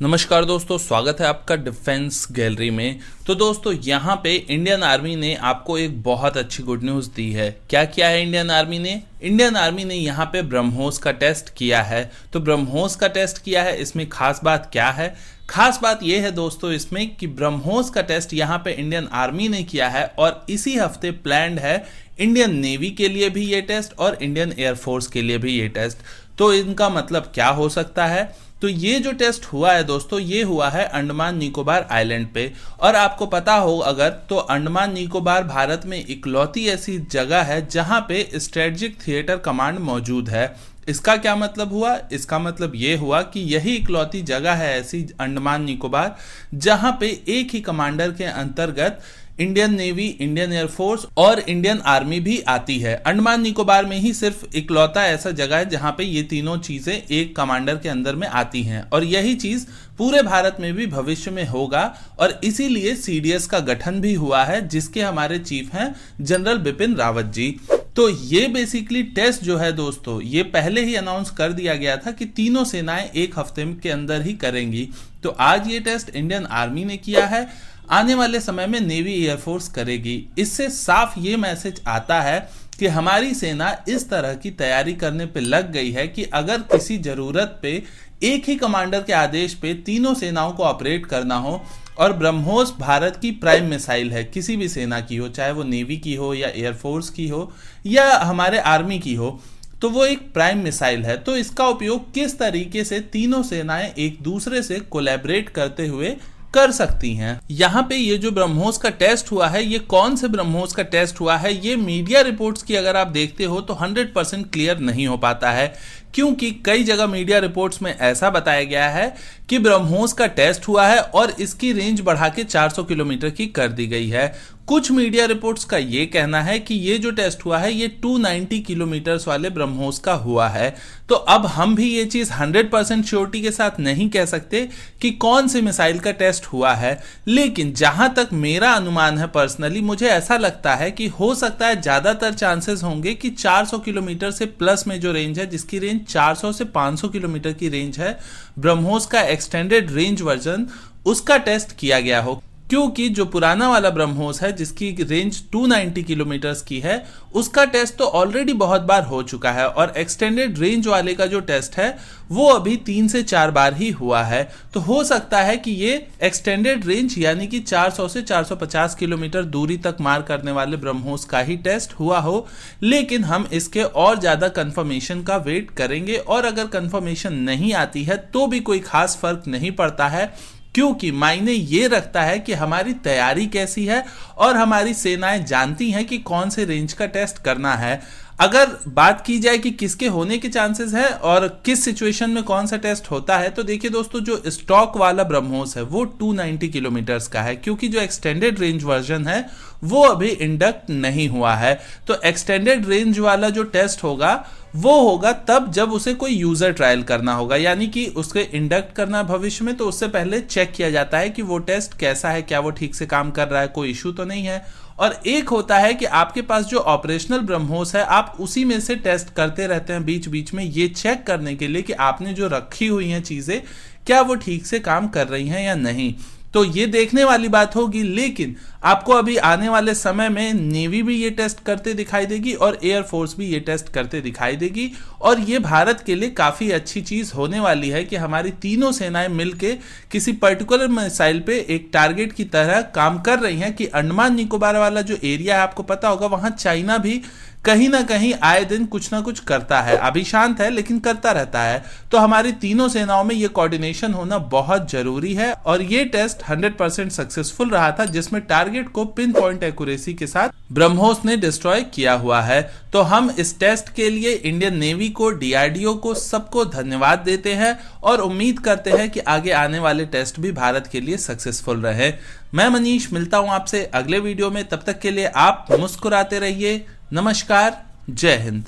नमस्कार दोस्तों, स्वागत है आपका डिफेंस गैलरी में। तो दोस्तों यहाँ पे इंडियन आर्मी ने आपको एक बहुत अच्छी गुड न्यूज़ दी है। क्या किया है इंडियन आर्मी ने? इंडियन आर्मी ने यहाँ पे ब्रह्मोस का टेस्ट किया है। तो ब्रह्मोस का टेस्ट किया है, इसमें खास बात क्या है? खास बात यह है दोस्तों इसमें कि ब्रह्मोस का टेस्ट यहाँ पे इंडियन आर्मी ने किया है और इसी हफ्ते प्लान्ड है इंडियन नेवी के लिए भी ये टेस्ट और इंडियन एयरफोर्स के लिए भी ये टेस्ट। तो इनका मतलब क्या हो सकता है? तो ये जो टेस्ट हुआ है दोस्तों, ये हुआ है अंडमान निकोबार आइलैंड पे। और आपको पता हो अगर, तो अंडमान निकोबार भारत में इकलौती ऐसी जगह है जहां पे स्ट्रेटेजिक थिएटर कमांड मौजूद है। इसका क्या मतलब हुआ? इसका मतलब ये हुआ कि यही इकलौती जगह है ऐसी अंडमान निकोबार जहां पे एक ही कमांडर के अंतर्गत इंडियन नेवी, इंडियन एयरफोर्स और इंडियन आर्मी भी आती है। अंडमान निकोबार में ही सिर्फ इकलौता ऐसा जगह है जहां पे ये तीनों चीजें एक कमांडर के अंदर में आती हैं और यही चीज पूरे भारत में भी भविष्य में होगा। और इसीलिए सीडीएस का गठन भी हुआ है जिसके हमारे चीफ हैं जनरल बिपिन रावत जी। तो ये बेसिकली टेस्ट जो है दोस्तों, ये पहले ही अनाउंस कर दिया गया था कि तीनों सेनाएं एक हफ्ते के अंदर ही करेंगी। तो आज ये टेस्ट इंडियन आर्मी ने किया है, आने वाले समय में नेवी एयरफोर्स करेगी। इससे साफ ये मैसेज आता है कि हमारी सेना इस तरह की तैयारी करने पे लग गई है कि अगर किसी जरूरत पे एक ही कमांडर के आदेश पे तीनों सेनाओं को ऑपरेट करना हो, और ब्रह्मोस भारत की प्राइम मिसाइल है, किसी भी सेना की हो, चाहे वो नेवी की हो या एयरफोर्स की हो या हमारे आर्मी की हो, तो वो एक प्राइम मिसाइल है। तो इसका उपयोग किस तरीके से तीनों सेनाएं एक दूसरे से कोलैबोरेट करते हुए कर सकती हैं। यहाँ पे ये जो ब्रह्मोस का टेस्ट हुआ है, ये कौन से ब्रह्मोस का टेस्ट हुआ है, ये मीडिया रिपोर्ट्स की अगर आप देखते हो तो 100% क्लियर नहीं हो पाता है, क्योंकि कई जगह मीडिया रिपोर्ट्स में ऐसा बताया गया है कि ब्रह्मोस का टेस्ट हुआ है और इसकी रेंज बढ़ा के 400 किलोमीटर की कर दी गई है। कुछ मीडिया रिपोर्ट्स का ये कहना है कि ये जो टेस्ट हुआ है ये 290 किलोमीटर वाले ब्रह्मोस का हुआ है। तो अब हम भी ये चीज 100% श्योरिटी के साथ नहीं कह सकते कि कौन से मिसाइल का टेस्ट हुआ है, लेकिन जहां तक मेरा अनुमान है पर्सनली, मुझे ऐसा लगता है कि हो सकता है ज्यादातर चांसेस होंगे कि 400 किलोमीटर से प्लस में जो रेंज है, जिसकी रेंज 400 से 500 किलोमीटर की रेंज है, ब्रह्मोस का एक्सटेंडेड रेंज वर्जन, उसका टेस्ट किया गया हो। क्योंकि जो पुराना वाला ब्रह्मोस है जिसकी रेंज 290 किलोमीटर की है, उसका टेस्ट तो ऑलरेडी बहुत बार हो चुका है और एक्सटेंडेड रेंज वाले का जो टेस्ट है वो अभी 3 से 4 बार ही हुआ है। तो हो सकता है कि ये एक्सटेंडेड रेंज यानी कि 400 से 450 किलोमीटर दूरी तक मार करने वाले ब्रह्मोस का ही टेस्ट हुआ हो, लेकिन हम इसके और ज्यादा कंफर्मेशन का वेट करेंगे। और अगर कंफर्मेशन नहीं आती है तो भी कोई खास फर्क नहीं पड़ता है, क्योंकि मायने ये रखता है कि हमारी तैयारी कैसी है और हमारी सेनाएं जानती हैं कि कौन से रेंज का टेस्ट करना है। अगर बात की जाए कि किसके होने के चांसेस है और किस सिचुएशन में कौन सा टेस्ट होता है, तो देखिए दोस्तों, जो स्टॉक वाला ब्रह्मोस है वो 290 किलोमीटर्स का है, क्योंकि जो एक्सटेंडेड रेंज वर्जन है वो अभी इंडक्ट नहीं हुआ है। तो एक्सटेंडेड रेंज वाला जो टेस्ट होगा वो होगा तब जब उसे कोई यूजर ट्रायल करना होगा, यानी कि उसके इंडक्ट करना भविष्य में, तो उससे पहले चेक किया जाता है कि वो टेस्ट कैसा है, क्या वो ठीक से काम कर रहा है, कोई इश्यू तो नहीं है। और एक होता है कि आपके पास जो ऑपरेशनल ब्रह्मोस है, आप उसी में से टेस्ट करते रहते हैं बीच बीच में, ये चेक करने के लिए कि आपने जो रखी हुई हैं चीजें क्या वो ठीक से काम कर रही हैं या नहीं। तो ये देखने वाली बात होगी, लेकिन आपको अभी आने वाले समय में नेवी भी ये टेस्ट करते दिखाई देगी और एयरफोर्स भी ये टेस्ट करते दिखाई देगी। और ये भारत के लिए काफी अच्छी चीज होने वाली है कि हमारी तीनों सेनाएं मिलके किसी पर्टिकुलर मिसाइल पे एक टारगेट की तरह काम कर रही हैं। कि अंडमान निकोबार वाला जो एरिया है, आपको पता होगा, वहां चाइना भी कहीं ना कहीं आए दिन कुछ ना कुछ करता है, अभी शांत है लेकिन करता रहता है। तो हमारी तीनों सेनाओं में ये कोऑर्डिनेशन होना बहुत जरूरी है और ये टेस्ट 100% सक्सेसफुल रहा था, जिसमें टारगेट को पिन पॉइंट एक्यूरेसी के साथ ब्रह्मोस ने डिस्ट्रॉय किया हुआ है। तो हम इस टेस्ट के लिए इंडियन नेवी को, डीआरडीओ को, सबको धन्यवाद देते हैं और उम्मीद करते हैं कि आगे आने वाले टेस्ट भी भारत के लिए सक्सेसफुल रहे। मैं मनीष मिलता हूं आपसे अगले वीडियो में, तब तक के लिए आप मुस्कुराते रहिए। नमस्कार, जय हिंद।